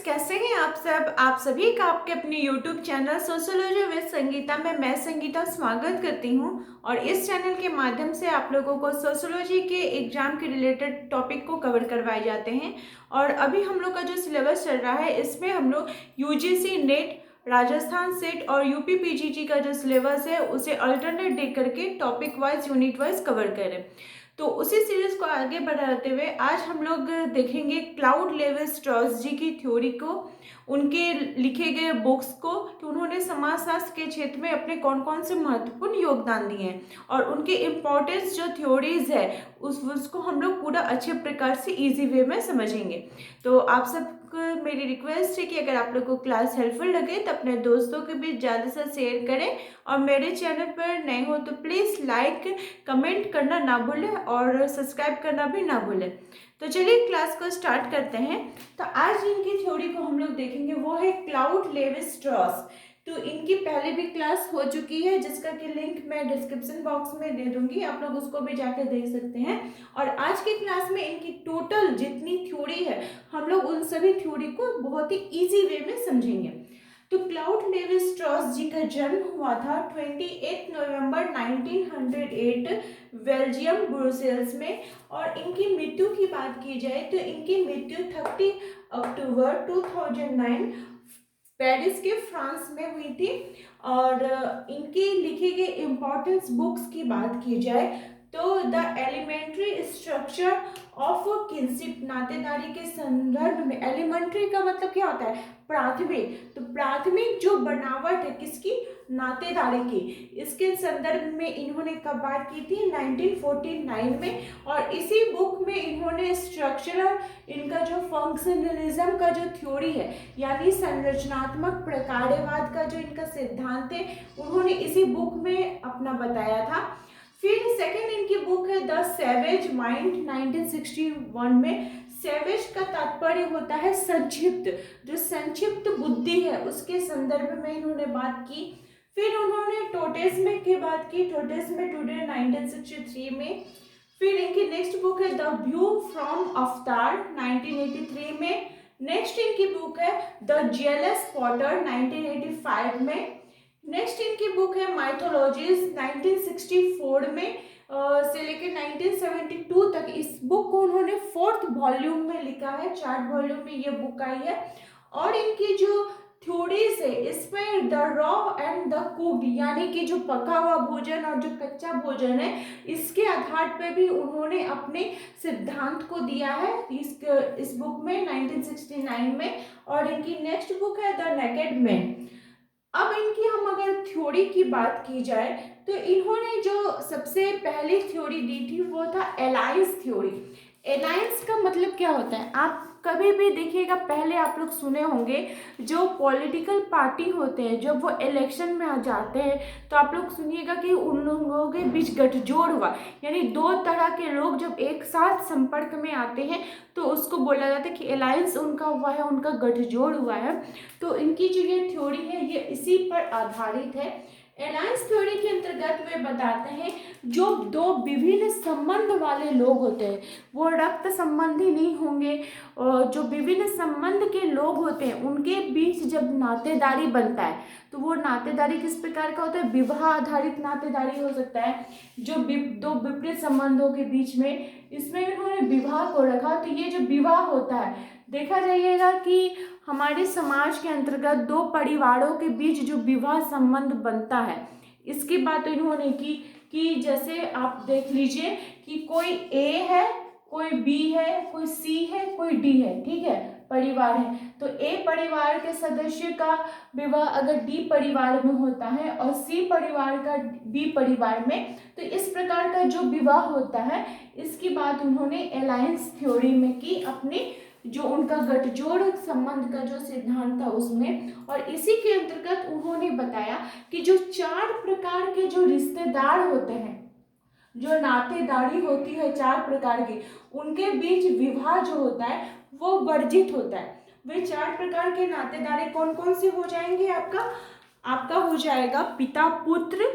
कैसे हैं आप सब। आप सभी का आपके अपने YouTube channel sociology with Sangeeta में मैं संगीता स्वागत करती हूं। और इस चैनल के माध्यम से आप लोगों को सोशियोलॉजी के एग्जाम के रिलेटेड टॉपिक को कवर करवाए जाते हैं। और अभी हम लोग का जो सिलेबस चल रहा है इसमें हम लोग यूजीसी नेट, राजस्थान सेट और यूपी पीजीटी का जो सिलेबस है उसे अल्टरनेट दे करके topic wise unit wise cover करें। तो उसी सीरीज को आगे बढ़ाते हुए आज हम लोग देखेंगे क्लाउड लेवी स्ट्रॉस जी की थ्योरी को, उनके लिखे गए बुक्स को कि उन्होंने समाजशास्त्र के क्षेत्र में अपने कौन कौन से महत्वपूर्ण योगदान दिए हैं और उनके इम्पोर्टेंस जो थ्योरीज है उसको हम लोग पूरा अच्छे प्रकार से इजी वे में समझेंगे। तो आप सब मेरी रिक्वेस्ट है कि अगर आप लोग को क्लास हेल्पफुल लगे तो अपने दोस्तों के बीच ज़्यादा से शेयर करें और मेरे चैनल पर नए हो तो प्लीज़ लाइक कमेंट करना ना भूलें और सब्सक्राइब करना भी ना भूलें। तो चलिए क्लास को स्टार्ट करते हैं। तो आज जिनकी थ्योरी को हम लोग देखेंगे वो है क्लाउड लेवी स्ट्रॉस। तो इनकी पहले भी क्लास हो चुकी है जिसका कि लिंक मैं डिस्क्रिप्शन बॉक्स में दे दूंगी, आप लोग उसको भी जाकर देख सकते हैं। और आज की क्लास में इनकी टोटल जितनी थ्योरी है हम लोग उन सभी थ्योरी को बहुत ही इजी वे में समझेंगे। तो क्लाउड लेवी स्ट्रॉस जी का जन्म हुआ था 28 नवंबर 1908 बेल्जियम ब्रुसेल्स में। और इनकी मृत्यु की बात की जाए तो इनकी मृत्यु 30 अक्टूबर 2009 पेरिस के फ्रांस में हुई थी। और इनके लिखे गए इम्पोर्टेंस बुक्स की बात की जाए तो the elementary structure of kinship, नातेदारी के संदर्भ में, एलिमेंट्री का मतलब क्या होता है प्राथमिक, तो प्राथमिक जो बनावट है किसकी, नातेदारी की, इसके संदर्भ में इन्होंने कब बात की थी 1949 में। और इसी बुक में इन्होंने स्ट्रक्चरल, इनका जो फंक्शनलिज्म का जो थ्योरी है यानी संरचनात्मक प्रकार्यवाद का जो इनका सिद्धांत है उन्होंने इसी बुक में अपना बताया था। फिर सेकेंड इनकी बुक है द सैवेज माइंड 1961 में। सैवेज का तात्पर्य होता है संक्षिप्त, जो संक्षिप्त बुद्धि है उसके संदर्भ में इन्होंने बात की। फिर उन्होंने टोटेस्मे की बात की, टोटेस्मे टुडे 1963 में। फिर इनकी नेक्स्ट बुक है द व्यू फ्रॉम अवतार 1983 में। नेक्स्ट इनकी बुक है द जेलस पॉटर 1985 में। नेक्स्ट इनकी बुक है माइथोलॉजीज 1964 में से लेकर 1972 तक। इस बुक को उन्होंने 4th वॉल्यूम में लिखा है, 4 वॉल्यूम में ये बुक आई है। और इनकी जो थ्योरीज है इसमें the raw and the cooked यानी कि जो पका हुआ भोजन और जो कच्चा भोजन है इसके आधार पर भी उन्होंने अपने सिद्धांत को दिया है इस बुक में 1969 में। और इनकी नेक्स्ट बुक है द नेकेड मैन। अब इनकी हम अगर थ्योरी की बात की जाए तो इन्होंने जो सबसे पहली थ्योरी दी थी वो था अलायंस थ्योरी। अलायंस का मतलब क्या होता है, आप कभी भी देखिएगा, पहले आप लोग सुने होंगे जो पॉलिटिकल पार्टी होते हैं जब वो इलेक्शन में आ जाते हैं तो आप लोग सुनिएगा कि उन लोगों के बीच गठजोड़ हुआ, यानी दो तरह के लोग जब एक साथ संपर्क में आते हैं तो उसको बोला जाता है कि अलायंस उनका हुआ है, उनका गठजोड़ हुआ है। तो इनकी जो ये थ्योरी है ये इसी पर आधारित है। अलायंस थ्योरी के अंतर्गत वे बताते हैं जो दो विभिन्न संबंध वाले लोग होते हैं वो रक्त संबंधी नहीं होंगे, जो विभिन्न संबंध के लोग होते हैं उनके बीच जब नातेदारी बनता है तो वो नातेदारी किस प्रकार का होता है, विवाह आधारित नातेदारी हो सकता है जो दो विपरीत संबंधों के बीच में, इसमें इन्होंने विवाह को रखा। तो ये जो विवाह होता है देखा जाइएगा कि हमारे समाज के अंतर्गत दो परिवारों के बीच जो विवाह संबंध बनता है इसकी बात इन्होंने की कि जैसे आप देख लीजिए कि कोई ए है, कोई बी है, कोई सी है, कोई डी है, ठीक है, परिवार है। तो ए परिवार के सदस्य का विवाह अगर डी परिवार में होता है और सी परिवार का बी परिवार में, तो इस प्रकार का जो विवाह होता है इसकी बात उन्होंने अलायंस थ्योरी में की, अपने जो उनका गठजोड़ संबंध का जो सिद्धांत था उसमें। और इसी के अंतर्गत उन्होंने बताया कि जो 4 प्रकार के जो रिश्तेदार होते हैं, जो नातेदारी होती है 4 प्रकार की, उनके बीच विवाह जो होता है वो वर्जित होता है। वे 4 प्रकार के नातेदारी कौन कौन से हो जाएंगे, आपका हो जाएगा पिता पुत्र,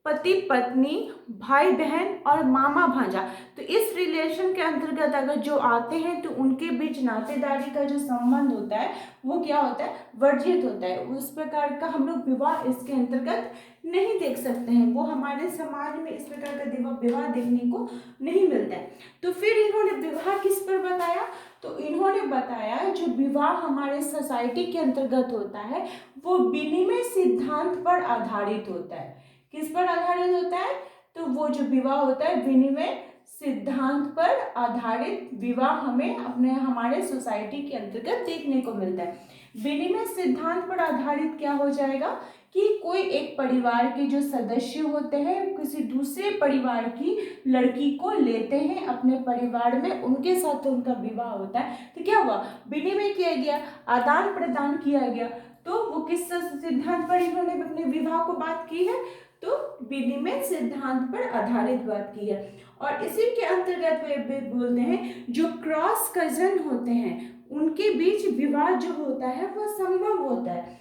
पति पत्नी, भाई बहन और मामा भांजा। तो इस रिलेशन के अंतर्गत अगर जो आते हैं तो उनके बीच नातेदारी का जो संबंध होता है वो क्या होता है, वर्जित होता है। उस प्रकार का हम लोग विवाह इसके अंतर्गत नहीं देख सकते हैं, वो हमारे समाज में इस प्रकार का विवाह देखने को नहीं मिलता है। तो फिर इन्होंने विवाह किस पर बताया, तो इन्होंने बताया जो विवाह हमारे सोसाइटी के अंतर्गत होता है वो विनिमय सिद्धांत पर आधारित होता है। किस पर आधारित होता है, तो वो जो विवाह होता है विनिमय सिद्धांत पर आधारित विवाह हमें हमारे सोसाइटी के अंतर्गत देखने को मिलता है। विनिमय सिद्धांत पर आधारित क्या हो जाएगा कि कोई एक परिवार के जो सदस्य होते हैं किसी दूसरे परिवार की लड़की को लेते हैं अपने परिवार में, उनके साथ उनका विवाह होता है। तो क्या हुआ, विनिमय किया गया, आदान प्रदान किया गया। तो वो किस सिद्धांत पर इन्होंने अपने विवाह को बात की है, तो विनिमय सिद्धांत पर आधारित बात की है। और इसी के अंतर्गत वे बोलते हैं जो क्रॉस कजन होते हैं उनके बीच विवाह जो होता है वो संभव होता है।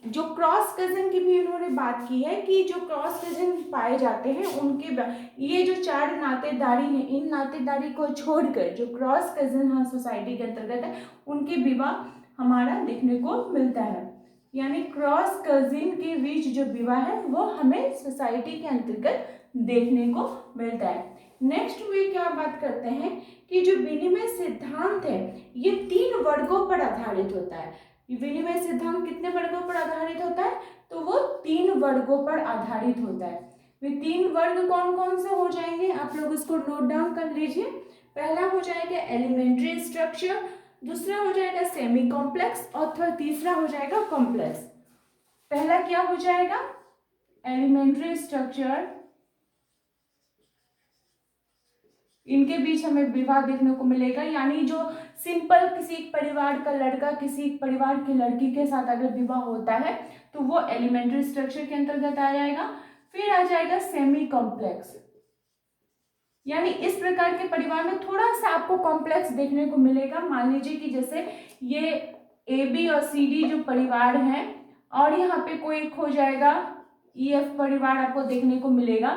जो क्रॉस कजन की भी इन्होंने बात की है कि जो क्रॉस कजन पाए जाते हैं उनके ये जो 4 नातेदारी हैं, इन नातेदारी को छोड़कर जो क्रॉस कजन हाँ सोसाइटी के अंतर्गत है उनके विवाह हमारा देखने को मिलता है। यानी क्रॉस कजिन के बीच जो विवाह है वो हमें सोसाइटी के अंतर्गत देखने को मिलता है। नेक्स्ट वे क्या बात करते हैं कि जो विनिमय सिद्धांत है ये 3 वर्गों पर आधारित होता है। विनिमय सिद्धांत कितने वर्गों पर आधारित होता है, तो वो 3 वर्गों पर आधारित होता है। वे 3 वर्ग कौन कौन से हो जाएंगे, आप लोग इसको नोट डाउन कर लीजिए। पहला हो जाएगा एलिमेंट्री स्ट्रक्चर, दूसरा हो जाएगा सेमी कॉम्प्लेक्स और तीसरा हो जाएगा कॉम्प्लेक्स। पहला क्या हो जाएगा, एलिमेंट्री स्ट्रक्चर, इनके बीच हमें विवाह देखने को मिलेगा। यानी जो सिंपल किसी एक परिवार का लड़का किसी एक परिवार की लड़की के साथ अगर विवाह होता है तो वो एलिमेंट्री स्ट्रक्चर के अंतर्गत आ जाएगा। फिर आ जाएगा सेमी कॉम्प्लेक्स, यानी इस प्रकार के परिवार में थोड़ा सा आपको कॉम्प्लेक्स देखने को मिलेगा। मान लीजिए कि जैसे ये ए बी और सी डी जो परिवार हैं और यहाँ पे कोई एक हो जाएगा ई एफ परिवार आपको देखने को मिलेगा।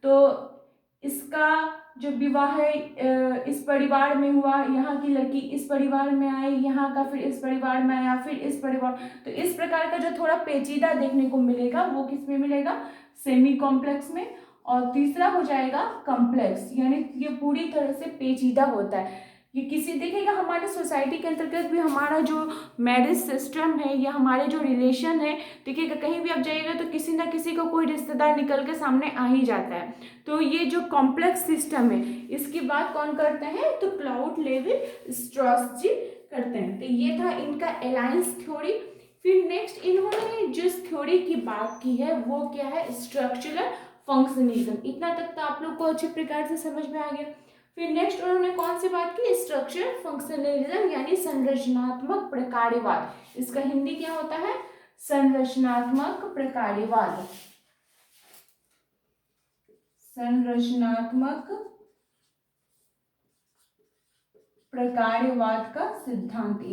तो इसका जो विवाह है इस परिवार में हुआ, यहाँ की लड़की इस परिवार में आई, यहाँ का फिर इस परिवार में आया, फिर इस परिवार, तो इस प्रकार का जो थोड़ा पेचीदा देखने को मिलेगा वो किस में मिलेगा, सेमी कॉम्प्लेक्स में। और तीसरा हो जाएगा कॉम्प्लेक्स, यानी ये पूरी तरह से पेचीदा होता है। ये किसी देखिएगा हमारे सोसाइटी के अंतर्गत भी हमारा जो मैरिज सिस्टम है या हमारे जो रिलेशन है, देखिएगा कहीं भी आप जाइएगा तो किसी ना किसी को कोई रिश्तेदार निकल के सामने आ ही जाता है। तो ये जो कॉम्प्लेक्स सिस्टम है इसकी बात कौन करते हैं, तो क्लाउड लेवी स्ट्रॉस जी करते हैं। तो ये था इनका अलायंस थ्योरी। फिर नेक्स्ट इन्होंने जिस थ्योरी की बात की है वो क्या है, स्ट्रक्चरल फंक्शनिज्म। इतना तक तो आप लोग को अच्छे प्रकार से समझ में आ गया। फिर नेक्स्ट उन्होंने कौन सी बात की, स्ट्रक्चर फंक्शनलिज्म यानी संरचनात्मक प्रकार्यवाद। इसका हिंदी क्या होता है, संरचनात्मक प्रकार्यवाद। संरचनात्मक प्रकार्यवाद का सिद्धांत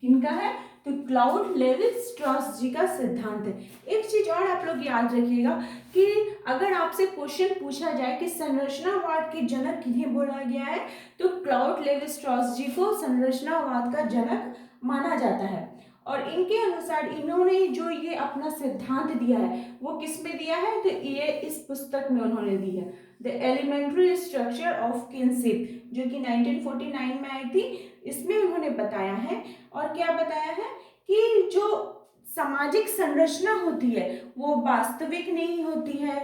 इनका है, तो क्लाउड लेवी स्ट्रॉस जी का सिद्धांत है। एक चीज और आप लोग याद रखिएगा कि अगर आपसे क्वेश्चन पूछा जाए कि संरचनावाद के जनक किन्हें बोला गया है, तो क्लाउड लेवी स्ट्रॉस जी को संरचनावाद का जनक माना जाता है। और इनके अनुसार इन्होंने जो ये अपना सिद्धांत दिया है वो किस में दिया है, तो ये इस पुस्तक में उन्होंने दी है, the elementary structure of kinship, जो कि 1949 में आई थी। इसमें उन्होंने बताया है, और क्या बताया है कि जो सामाजिक संरचना होती है वो वास्तविक नहीं होती है।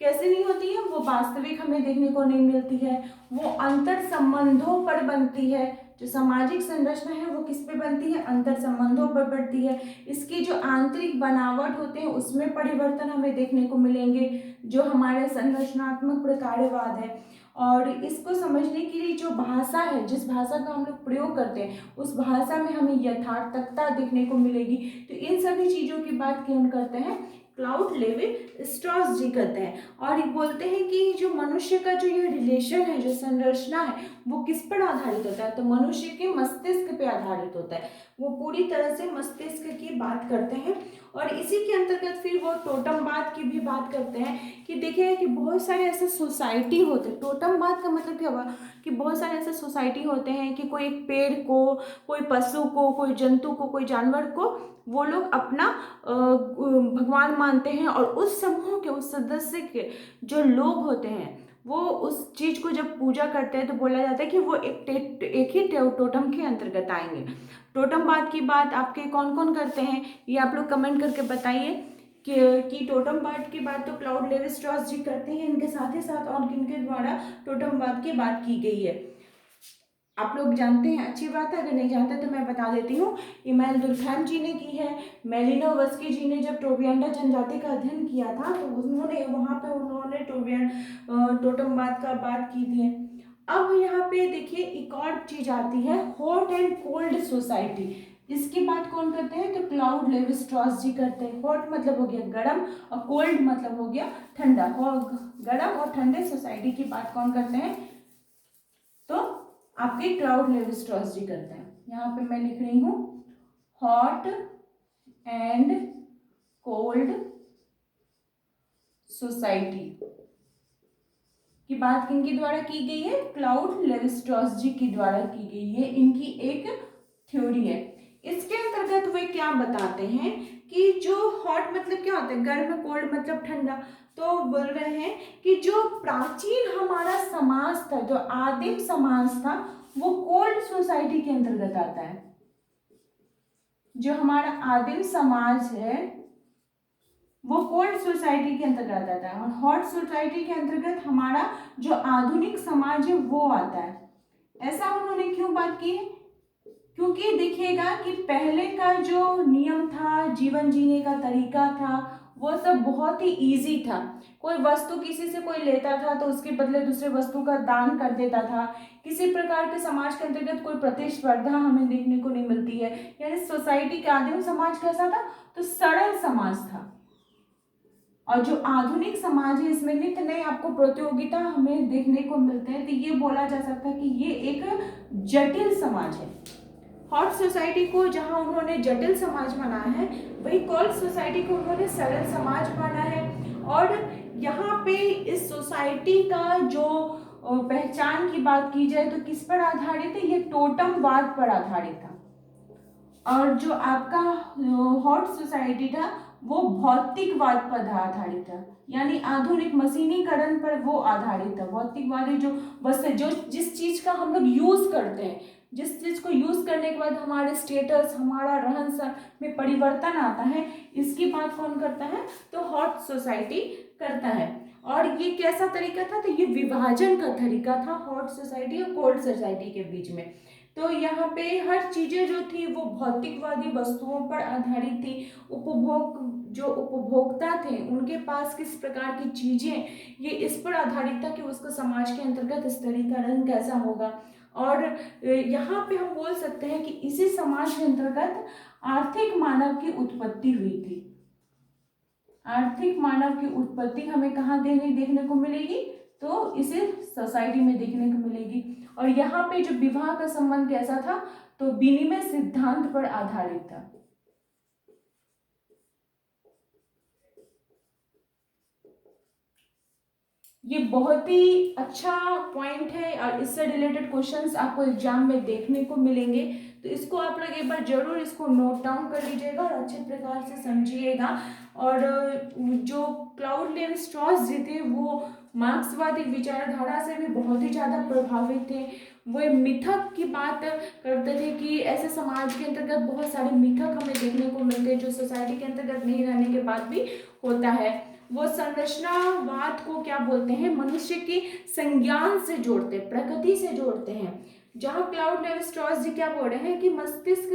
कैसे नहीं होती है, वो वास्तविक हमें देखने को नहीं मिलती है, वो अंतर संबंधों पर बनती है। जो सामाजिक संरचना है वो किस पे बनती है, अंतर संबंधों पर बनती है। इसकी जो आंतरिक बनावट होते हैं उसमें परिवर्तन हमें देखने को मिलेंगे, जो हमारे संरचनात्मक प्रकार्यवाद है। और इसको समझने के लिए जो भाषा है, जिस भाषा का हम लोग प्रयोग करते हैं उस भाषा में हमें यथार्थकता देखने को मिलेगी। तो इन सभी चीज़ों की बात कौन करते हैं, क्लाउड लेवी स्ट्रॉस जी करते हैं। और ये बोलते हैं कि जो मनुष्य का जो ये रिलेशन है, जो संरचना है, वो किस पर आधारित होता है, तो मनुष्य के मस्तिष्क पे आधारित होता है। वो पूरी तरह से मस्तिष्क की बात करते हैं। और इसी के अंतर्गत फिर वो टोटमवाद की भी बात करते हैं कि देखिए कि बहुत सारे ऐसे सोसाइटी होते हैं। टोटमवाद का मतलब क्या हुआ कि बहुत सारे ऐसे सोसाइटी होते हैं कि कोई एक पेड़ को, कोई पशु को, कोई जंतु को, कोई जानवर को वो लोग अपना भगवान मानते हैं, और उस समूह के, उस सदस्य के जो लोग होते हैं वो उस चीज को जब पूजा करते हैं तो बोला जाता है कि वो एक ही टोटम के अंतर्गत आएंगे। टोटमवाद की बात आपके कौन कौन करते हैं ये आप लोग कमेंट करके बताइए कि टोटमवाद की बात तो क्लाउड लेवी स्ट्रॉस जी करते हैं, इनके साथ ही साथ और किनके द्वारा टोटमवाद की बात की गई है आप लोग जानते हैं, अच्छी बात है। अगर नहीं जानते तो मैं बता देती हूँ। इमानुएल दुर्कheim जी ने की है। मेलिनोवस्की जी ने जब टोबियाना जनजाति का अध्ययन किया था तो उन्होंने वहाँ पे टोटमवाद का बात की थी। अब यहाँ पे देखिए एक और चीज आती है, हॉट एंड कोल्ड सोसाइटी। इसकी बात कौन करते हैं तो क्लाउड लेवी स्ट्रॉस जी करते हैं। हॉट मतलब हो गया गर्म और कोल्ड मतलब हो गया ठंडा। गर्म और ठंडे सोसाइटी की बात कौन करते हैं तो आपके क्लाउड लेवी स्ट्रॉस जी करते हैं। यहाँ पे मैं लिख रही हूँ हॉट एंड कोल्ड सोसाइटी की बात किनके द्वारा की गई है, क्लाउड लेवी स्ट्रॉस जी के द्वारा की गई है। इनकी एक थ्योरी है। इसके अंतर्गत वे क्या बताते हैं कि जो हॉट मतलब क्या होता है गर्म, कोल्ड मतलब ठंडा। तो बोल रहे हैं कि जो प्राचीन हमारा समाज था, जो आदिम समाज था, वो कोल्ड सोसाइटी के अंतर्गत आता है। जो हमारा आदिम समाज है वो कोल्ड सोसाइटी के अंतर्गत आता है, और हॉट सोसाइटी के अंतर्गत हमारा जो आधुनिक समाज है वो आता है। ऐसा उन्होंने क्यों बात की है, क्योंकि देखिएगा कि पहले का जो नियम था, जीवन जीने का तरीका था, वो सब बहुत ही इजी था। कोई वस्तु किसी से कोई लेता था तो उसके बदले दूसरे वस्तु का दान कर देता था। किसी प्रकार के समाज के अंतर्गत कोई प्रतिस्पर्धा हमें देखने को नहीं मिलती है। यानी सोसाइटी का आदिम समाज कैसा था तो सरल समाज था। और जो आधुनिक समाज है इसमें नित नए आपको प्रतियोगिता हमें देखने को मिलते हैं, तो ये बोला जा सकता है कि ये एक जटिल समाज है। हॉट सोसाइटी को जहां उन्होंने जटिल समाज माना है, वही कोल्ड सोसाइटी को उन्होंने सरल समाज माना है। और यहाँ पे इस सोसाइटी का जो पहचान की बात की जाए तो किस पर आधारित है, ये टोटमवाद पर आधारित था। और जो आपका हॉट सोसाइटी था वो भौतिकवाद पर आधारित था, यानी आधुनिक मशीनीकरण पर वो आधारित था। भौतिकवादी जो बस जो जिस चीज का हम लोग यूज करते हैं, जिस चीज को यूज करने के बाद हमारे स्टेटस, हमारा रहन सहन में परिवर्तन आता है, इसकी बात कौन करता है तो हॉट सोसाइटी करता है। और ये कैसा तरीका था तो ये विभाजन का तरीका था हॉट सोसाइटी और कोल्ड सोसाइटी के बीच में। तो यहाँ पे हर चीजें जो थी वो भौतिकवादी वस्तुओं पर आधारित थी। जो उपभोक्ता थे उनके पास किस प्रकार की चीजें, ये इस पर आधारित था कि उसको समाज के अंतर्गत स्थिरीकरण कैसा होगा। और यहाँ पे हम बोल सकते हैं कि इसी समाज के अंतर्गत आर्थिक मानव की उत्पत्ति हुई थी। आर्थिक मानव की उत्पत्ति हमें कहाँ देखने को मिलेगी तो इसे सोसाइटी में देखने को मिलेगी। और यहाँ पे जो विवाह का संबंध कैसा था तो विनिमय सिद्धांत पर आधारित था। ये बहुत ही अच्छा पॉइंट है और इससे रिलेटेड क्वेश्चंस आपको एग्जाम में देखने को मिलेंगे, तो इसको आप लोग एक बार जरूर इसको नोट डाउन कर लीजिएगा और अच्छे प्रकार से समझिएगा। और जो क्लाउड लेवी स्ट्रॉस जी थे वो मार्क्सवादी विचारधारा से भी बहुत ही ज़्यादा प्रभावित थे। वो मिथक की बात करते थे कि ऐसे समाज के अंतर्गत बहुत सारे मिथक हमें देखने को मिलते हैं जो सोसाइटी के अंतर्गत नहीं रहने के बाद भी होता है। वो संरचनावाद को क्या बोलते हैं, मनुष्य की संज्ञान से जोड़ते, प्रकृति से जोड़ते हैं। जहाँ क्लाउड लेवी स्ट्रॉस जी क्या बोल रहे हैं कि मस्तिष्क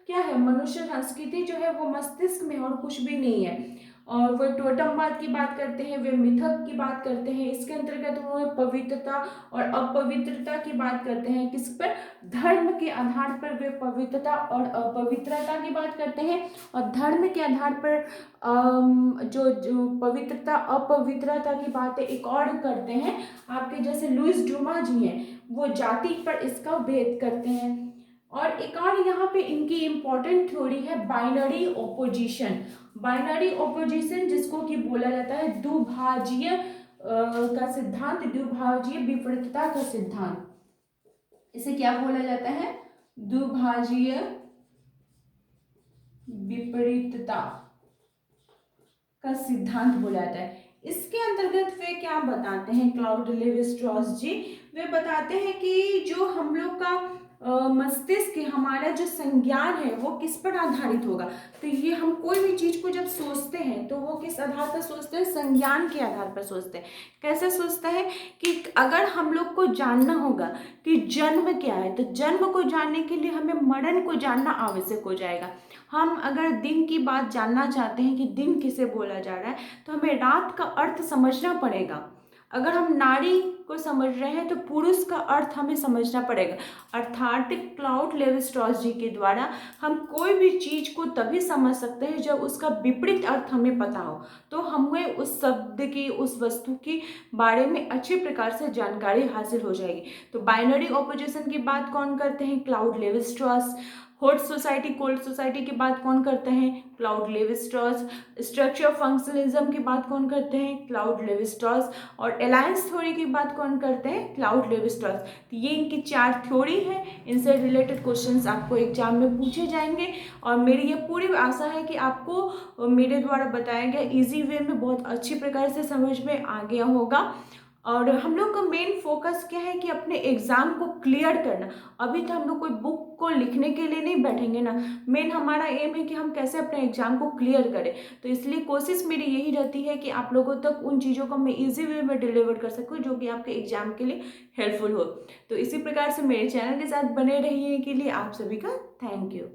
क्या है, मनुष्य संस्कृति जो है वो मस्तिष्क में और कुछ भी नहीं है। और वो टोटमवाद की बात करते हैं, वे मिथक की बात करते हैं। इसके अंतर्गत वो पवित्रता और अपवित्रता की बात करते हैं। किस पर, धर्म के आधार पर वे पवित्रता और अपवित्रता की बात करते हैं। और धर्म के आधार पर जो पवित्रता अपवित्रता की बातें एक और करते हैं। आपके जैसे लुइस ड्यूमा जी हैं, वो जाति पर इसका भेद करते हैं। और एक और यहाँ पे इनकी इम्पोर्टेंट थ्योरी है बाइनरी ओपोजिशन। बाइनरी ऑपोजिशन जिसको कि बोला जाता है द्विभाजीय का सिद्धांत, द्विभाजीय विपरीतता का सिद्धांत, इसे क्या बोला जाता है? द्विभाजीय विपरीतता का सिद्धांत बोला जाता है। इसके अंतर्गत वे क्या बताते हैं क्लाउड लेवी-स्ट्रॉस जी? वे बताते हैं कि जो हम लोग का मस्तिष्क, हमारा जो संज्ञान है वो किस पर आधारित होगा। तो ये हम कोई भी चीज को जब सोचते हैं तो वो किस आधार पर सोचते हैं? संज्ञान के आधार पर सोचते हैं। कैसे सोचते हैं? कि अगर हम लोग को जानना होगा कि जन्म क्या है, तो जन्म को जानने के लिए हमें मरण को जानना आवश्यक हो जाएगा। हम अगर दिन की बात जानना चाहते हैं कि दिन किसे बोला जा रहा है, तो हमें रात का अर्थ समझना पड़ेगा। अगर हम नारी को समझ रहे हैं तो पुरुष का अर्थ हमें समझना पड़ेगा। अर्थात क्लाउड लेवी-स्ट्रॉस जी के द्वारा हम कोई भी चीज को तभी समझ सकते हैं जब उसका विपरीत अर्थ हमें पता हो, तो हमें उस शब्द की, उस वस्तु के बारे में अच्छे प्रकार से जानकारी हासिल हो जाएगी। तो बाइनरी ऑपोजिशन की बात कौन करते हैं? Cloud levy-straws. Hot society, cold society की बात कौन करते हैं? Cloud levy-straws. स्ट्रक्चर फंक्शनलिज्म की बात कौन करते हैं? Cloud levy-straws. और अलायंस थ्योरी की बात कौन करते हैं? Cloud levy-straws. तो ये इनकी 4 थ्योरी है। इनसे रिलेटेड क्वेश्चंस आपको एग्जाम में पूछे जाएंगे और मेरी ये पूरी आशा है कि आपको मेरे द्वारा बताया गया इजी वे में बहुत अच्छी प्रकार से समझ में आ गया होगा। और हम लोग का मेन फोकस क्या है कि अपने एग्जाम को क्लियर करना। अभी तो हम लोग कोई बुक को लिखने के लिए नहीं बैठेंगे ना, मेन हमारा एम है कि हम कैसे अपने एग्जाम को क्लियर करें। तो इसलिए कोशिश मेरी यही रहती है कि आप लोगों तक उन चीज़ों को मैं इजी वे में डिलीवर कर सकूँ जो कि आपके एग्जाम के लिए हेल्पफुल हो। तो इसी प्रकार से मेरे चैनल के साथ बने रहिए के लिए आप सभी का थैंक यू।